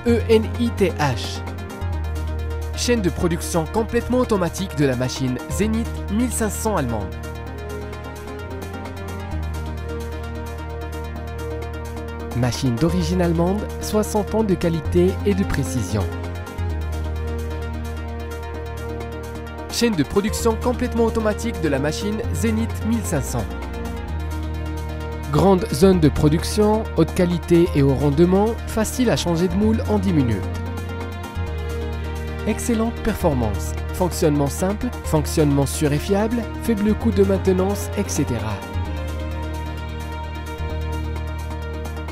ENITH. Chaîne de production complètement automatique de la machine Zenith 1500 allemande. Machine d'origine allemande, 60 ans de qualité et de précision. Chaîne de production complètement automatique de la machine Zenith 1500. Grande zone de production, haute qualité et haut rendement, facile à changer de moule en 10 minutes. Excellente performance, fonctionnement simple, fonctionnement sûr et fiable, faible coût de maintenance, etc.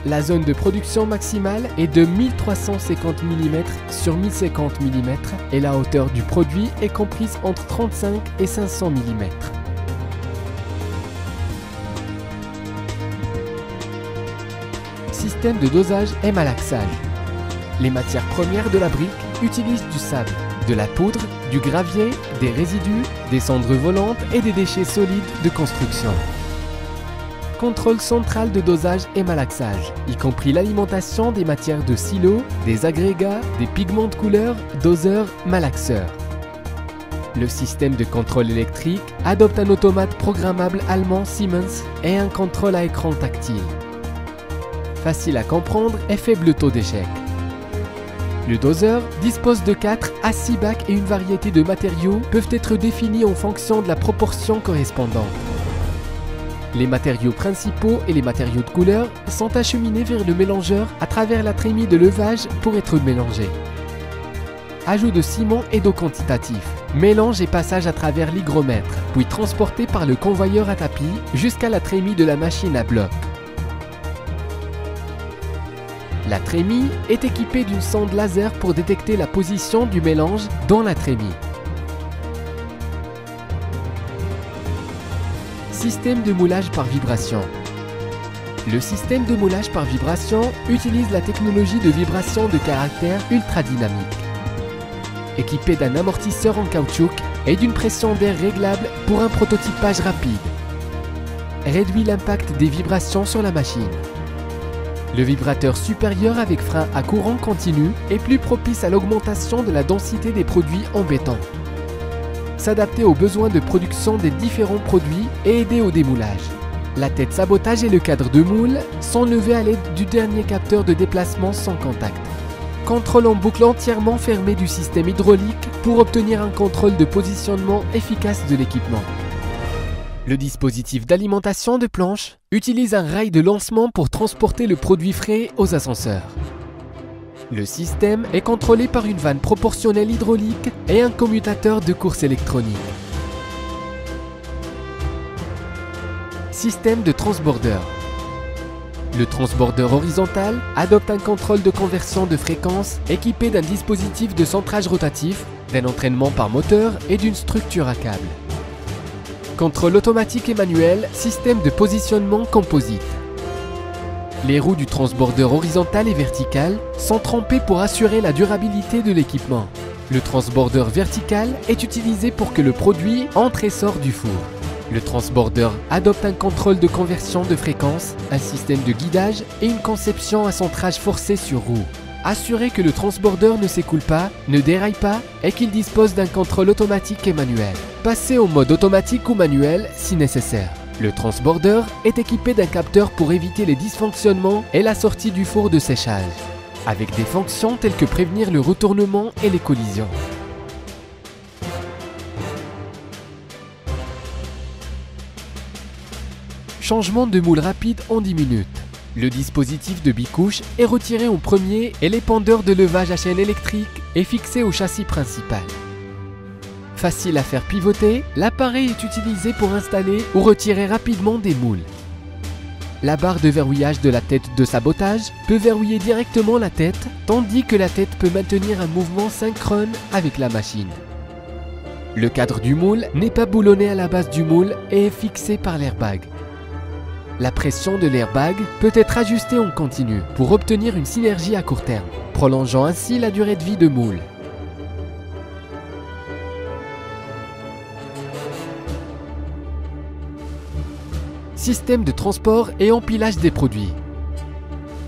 La zone de production maximale est de 1350 mm sur 1050 mm et la hauteur du produit est comprise entre 35 et 500 mm. Système de dosage et malaxage. Les matières premières de la brique utilisent du sable, de la poudre, du gravier, des résidus, des cendres volantes et des déchets solides de construction. Contrôle central de dosage et malaxage, y compris l'alimentation des matières de silo, des agrégats, des pigments de couleur, doseurs, malaxeurs. Le système de contrôle électrique adopte un automate programmable allemand Siemens et un contrôle à écran tactile. Facile à comprendre et faible taux d'échec. Le doseur dispose de 4 à 6 bacs et une variété de matériaux peuvent être définis en fonction de la proportion correspondante. Les matériaux principaux et les matériaux de couleur sont acheminés vers le mélangeur à travers la trémie de levage pour être mélangés. Ajout de ciment et d'eau quantitatif. Mélange et passage à travers l'hygromètre, puis transporté par le convoyeur à tapis jusqu'à la trémie de la machine à bloc. La trémie est équipée d'une sonde laser pour détecter la position du mélange dans la trémie. Système de moulage par vibration. Le système de moulage par vibration utilise la technologie de vibration de caractère ultra dynamique. Équipé d'un amortisseur en caoutchouc et d'une pression d'air réglable pour un prototypage rapide. Réduit l'impact des vibrations sur la machine. Le vibrateur supérieur avec frein à courant continu est plus propice à l'augmentation de la densité des produits en béton. S'adapter aux besoins de production des différents produits et aider au démoulage. La tête sabotage et le cadre de moule sont levés à l'aide du dernier capteur de déplacement sans contact. Contrôle en boucle entièrement fermé du système hydraulique pour obtenir un contrôle de positionnement efficace de l'équipement. Le dispositif d'alimentation de planche utilise un rail de lancement pour transporter le produit frais aux ascenseurs. Le système est contrôlé par une vanne proportionnelle hydraulique et un commutateur de course électronique. Système de transborder. Le transborder horizontal adopte un contrôle de conversion de fréquence équipé d'un dispositif de centrage rotatif, d'un entraînement par moteur et d'une structure à câble. Contrôle automatique et manuel, système de positionnement composite. Les roues du transborder horizontal et vertical sont trempées pour assurer la durabilité de l'équipement. Le transborder vertical est utilisé pour que le produit entre et sort du four. Le transborder adopte un contrôle de conversion de fréquence, un système de guidage et une conception à centrage forcé sur roue. Assurer que le transborder ne s'écoule pas, ne déraille pas et qu'il dispose d'un contrôle automatique et manuel. Passer au mode automatique ou manuel si nécessaire. Le transborder est équipé d'un capteur pour éviter les dysfonctionnements et la sortie du four de séchage, avec des fonctions telles que prévenir le retournement et les collisions. Changement de moule rapide en 10 minutes. Le dispositif de bicouche est retiré en premier et l'épandeur de levage à chaîne électrique est fixé au châssis principal. Facile à faire pivoter, l'appareil est utilisé pour installer ou retirer rapidement des moules. La barre de verrouillage de la tête de sabotage peut verrouiller directement la tête, tandis que la tête peut maintenir un mouvement synchrone avec la machine. Le cadre du moule n'est pas boulonné à la base du moule et est fixé par l'airbag. La pression de l'airbag peut être ajustée en continu pour obtenir une synergie à court terme, prolongeant ainsi la durée de vie de moule. système de transport et empilage des produits.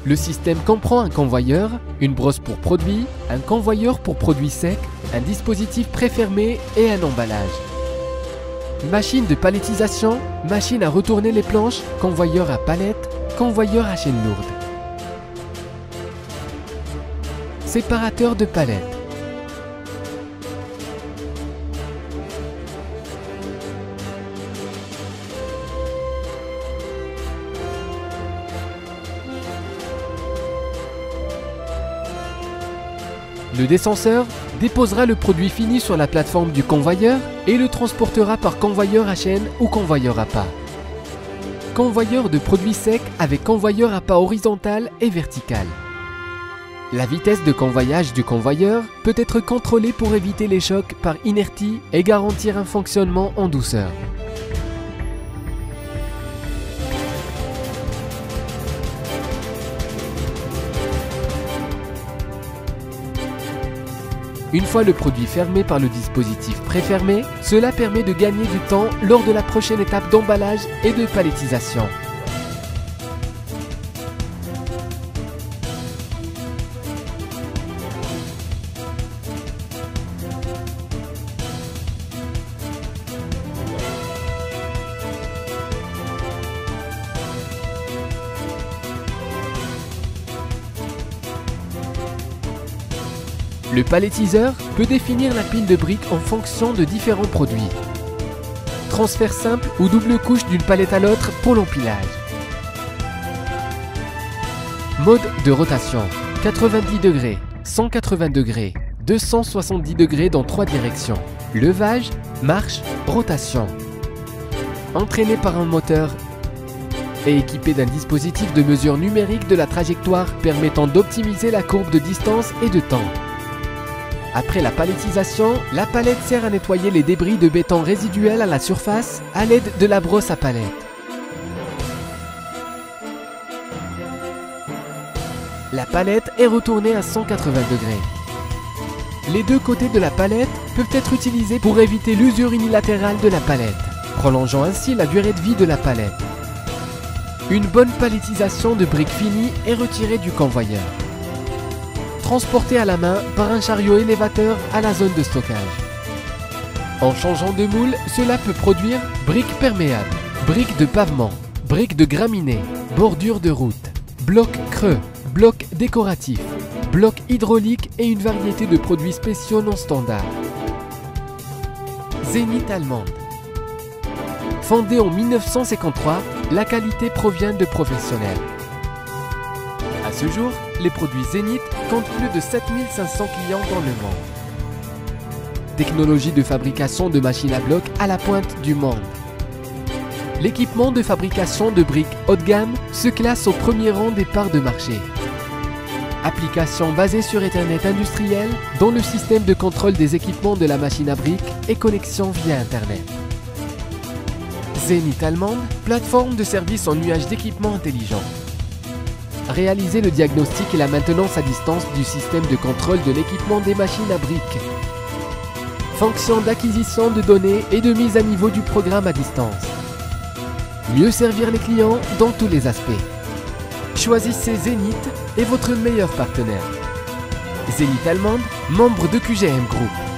Le système comprend un convoyeur, une brosse pour produits, un convoyeur pour produits secs, un dispositif préfermé et un emballage. Machine de palettisation, machine à retourner les planches, convoyeur à palette, convoyeur à chaîne lourde. Séparateur de palettes. Le descenseur déposera le produit fini sur la plateforme du convoyeur et le transportera par convoyeur à chaîne ou convoyeur à pas. Convoyeur de produits secs avec convoyeur à pas horizontal et vertical. La vitesse de convoyage du convoyeur peut être contrôlée pour éviter les chocs par inertie et garantir un fonctionnement en douceur. Une fois le produit fermé par le dispositif préfermé, cela permet de gagner du temps lors de la prochaine étape d'emballage et de palettisation. Le palettiseur peut définir la pile de briques en fonction de différents produits. Transfert simple ou double couche d'une palette à l'autre pour l'empilage. Mode de rotation 90 degrés, 180 degrés, 270 degrés dans 3 directions. Levage, marche, rotation. Entraîné par un moteur et équipé d'un dispositif de mesure numérique de la trajectoire permettant d'optimiser la courbe de distance et de temps. Après la palettisation, la palette sert à nettoyer les débris de béton résiduels à la surface à l'aide de la brosse à palette. La palette est retournée à 180 degrés. Les deux côtés de la palette peuvent être utilisés pour éviter l'usure unilatérale de la palette, prolongeant ainsi la durée de vie de la palette. Une bonne palettisation de briques finies est retirée du convoyeur. Transporté à la main par un chariot élévateur à la zone de stockage. En changeant de moule, cela peut produire briques perméables, briques de pavement, briques de graminées, bordures de route, blocs creux, blocs décoratifs, blocs hydrauliques et une variété de produits spéciaux non standards. Zénith allemande. Fondée en 1953, la qualité provient de professionnels. À ce jour, les produits Zénith comptent plus de 7500 clients dans le monde. Technologie de fabrication de machines à bloc à la pointe du monde. L'équipement de fabrication de briques haut de gamme se classe au premier rang des parts de marché. Application basée sur Ethernet industriel, dont le système de contrôle des équipements de la machine à briques et connexion via Internet. Zénith allemande, plateforme de service en nuage d'équipements intelligents. Réaliser le diagnostic et la maintenance à distance du système de contrôle de l'équipement des machines à briques. Fonction d'acquisition de données et de mise à niveau du programme à distance. Mieux servir les clients dans tous les aspects. Choisissez Zénith et votre meilleur partenaire. Zénith allemande, membre de QGM Group.